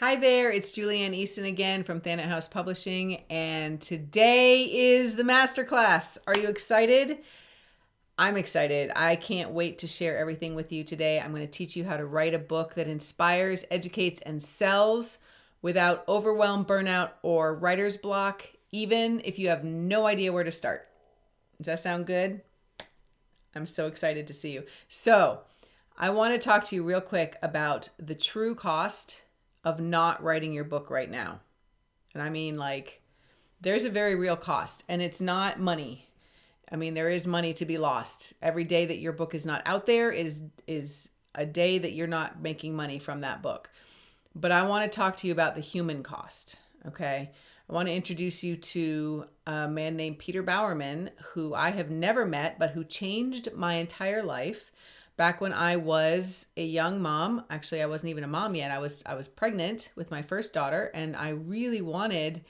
Hi there, it's Julianne Easton again from Thanet House Publishing, and today is the masterclass. Are you excited? I'm excited. I can't wait to share everything with you today. I'm going to teach you how to write a book that inspires, educates, and sells without overwhelm, burnout, or writer's block, even if you have no idea where to start. Does that sound good? I'm so excited to see you. So, I want to talk to you real quick about the true cost of not writing your book right now. And I mean, like, there's a very real cost, and it's not money. I mean, there is money to be lost. Every day that your book is not out there is a day that you're not making money from that book. But I want to talk to you about the human cost, okay? I want to introduce you to a man named Peter Bowerman, who I have never met, but who changed my entire life. Back when I was a young mom, actually I wasn't even a mom yet. I was pregnant with my first daughter, and I really wanted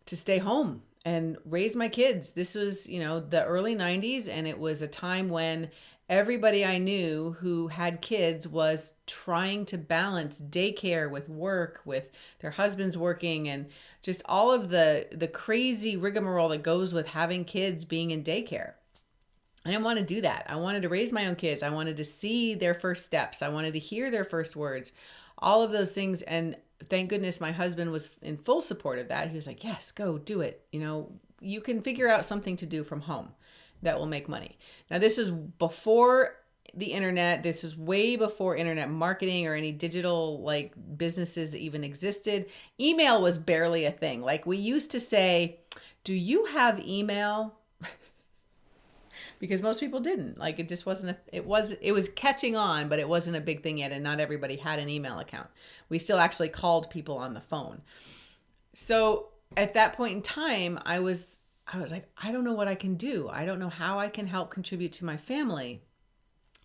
to stay home and raise my kids. This was, the early 90s, and it was a time when everybody I knew who had kids was trying to balance daycare with work, with their husbands working, and just all of the crazy rigmarole that goes with having kids being in daycare. I didn't want to do that. I wanted to raise my own kids. I wanted to see their first steps. I wanted to hear their first words, all of those things. And thank goodness my husband was in full support of that. He was like, yes, go do it. You can figure out something to do from home that will make money. Now, this is before the internet. This is way before internet marketing or any digital like businesses that even existed. Email was barely a thing. Like, we used to say, do you have email? Because most people didn't. Like, it just wasn't it was catching on, but it wasn't a big thing yet, and not everybody had an email account. We still actually called people on the phone. So at that point in time, I was like, I don't know what I can do. I don't know how I can help contribute to my family.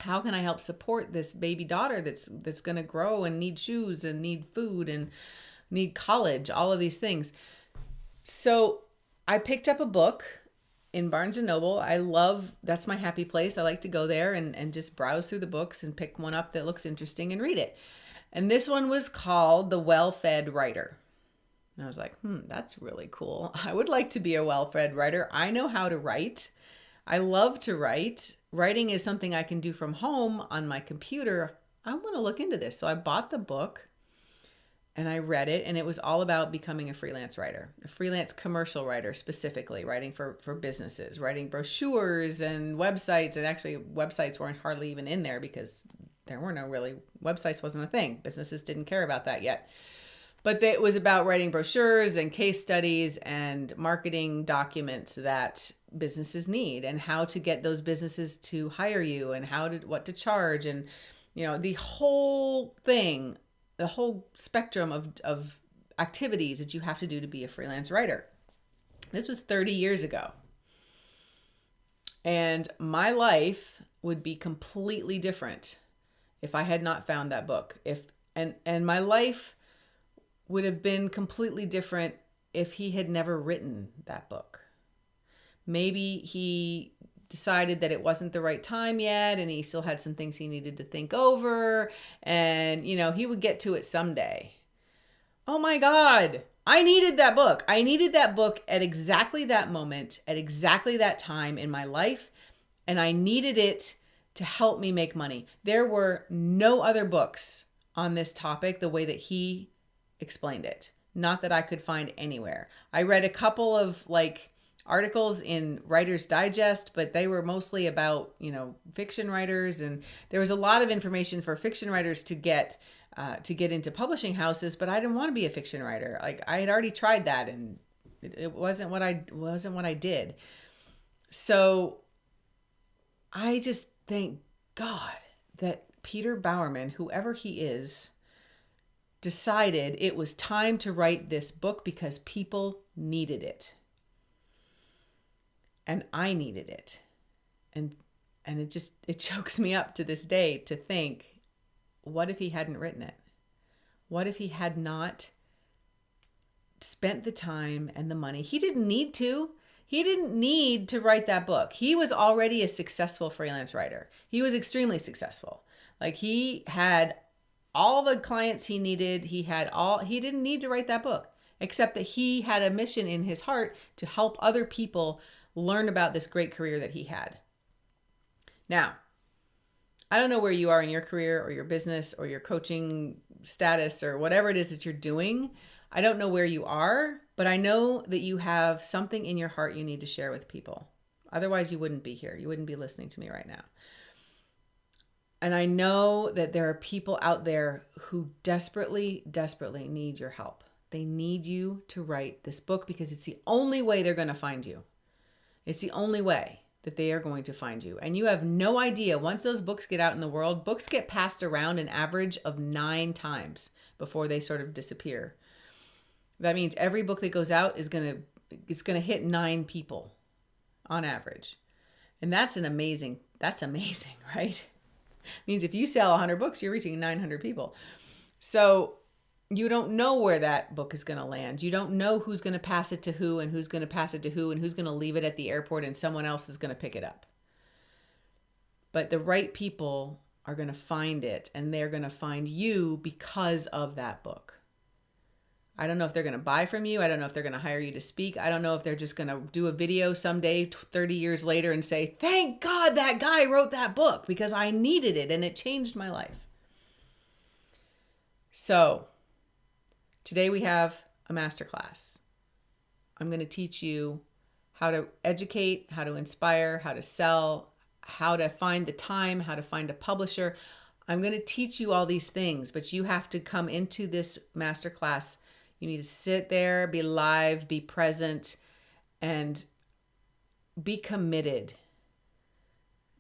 How can I help support this baby daughter that's going to grow and need shoes and need food and need college, all of these things. So I picked up a book in Barnes and Noble. That's my happy place. I like to go there and just browse through the books and pick one up that looks interesting and read it. And this one was called The Well-Fed Writer. And I was like, that's really cool. I would like to be a well-fed writer. I know how to write. I love to write. Writing is something I can do from home on my computer. I want to look into this. So I bought the book and I read it, and it was all about becoming a freelance writer, a freelance commercial writer, specifically writing for businesses, writing brochures and websites. And actually websites weren't hardly even in there because there were no really, websites wasn't a thing. Businesses didn't care about that yet. But it was about writing brochures and case studies and marketing documents that businesses need, and how to get those businesses to hire you, and what to charge, and the whole thing, the whole spectrum of activities that you have to do to be a freelance writer. This was 30 years ago. And my life would be completely different if I had not found that book. And my life would have been completely different if he had never written that book. Maybe he decided that it wasn't the right time yet, and he still had some things he needed to think over, and he would get to it someday. Oh my God, I needed that book. I needed that book at exactly that moment, at exactly that time in my life, and I needed it to help me make money. There were no other books on this topic the way that he explained it. Not that I could find anywhere. I read a couple of articles in Writer's Digest, but they were mostly about, fiction writers. And there was a lot of information for fiction writers to get into publishing houses, but I didn't want to be a fiction writer. Like, I had already tried that, and it wasn't what I did. So I just thank God that Peter Bowerman, whoever he is, decided it was time to write this book because people needed it. And I needed it. And it chokes me up to this day to think, what if he hadn't written it? What if he had not spent the time and the money? He didn't need to. He didn't need to write that book. He was already a successful freelance writer. He was extremely successful. Like, he had all the clients he needed. He didn't need to write that book, except that he had a mission in his heart to help other people learn about this great career that he had. Now, I don't know where you are in your career or your business or your coaching status or whatever it is that you're doing. I don't know where you are, but I know that you have something in your heart you need to share with people. Otherwise, you wouldn't be here. You wouldn't be listening to me right now. And I know that there are people out there who desperately, desperately need your help. They need you to write this book because it's the only way they're going to find you. It's the only way that they are going to find you. And you have no idea, once those books get out in the world, books get passed around an average of 9 times before they sort of disappear. That means every book that goes out is going to hit 9 people on average. And that's amazing, right? It means if you sell 100 books, you're reaching 900 people. So you don't know where that book is going to land. You don't know who's going to pass it to who and who's going to pass it to who and who's going to leave it at the airport and someone else is going to pick it up. But the right people are going to find it, and they're going to find you because of that book. I don't know if they're going to buy from you. I don't know if they're going to hire you to speak. I don't know if they're just going to do a video someday 30 years later and say, thank God that guy wrote that book because I needed it and it changed my life. So today we have a masterclass. I'm going to teach you how to educate, how to inspire, how to sell, how to find the time, how to find a publisher. I'm going to teach you all these things, but you have to come into this masterclass. You need to sit there, be live, be present, and be committed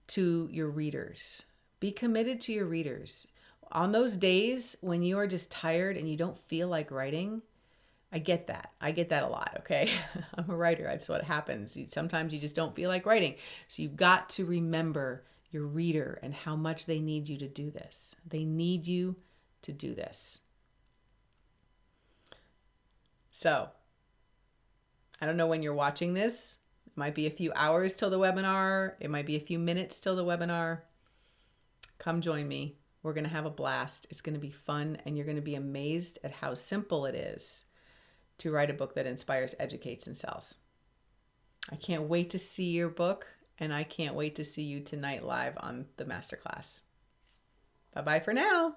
to your readers. Be committed to your readers. On those days when you are just tired and you don't feel like writing, I get that. I get that a lot, okay? I'm a writer. That's what happens. Sometimes you just don't feel like writing. So you've got to remember your reader and how much they need you to do this. They need you to do this. So, I don't know when you're watching this. It might be a few hours till the webinar. It might be a few minutes till the webinar. Come join me. We're going to have a blast. It's going to be fun, and you're going to be amazed at how simple it is to write a book that inspires, educates, and sells. I can't wait to see your book, and I can't wait to see you tonight live on the masterclass. Bye-bye for now.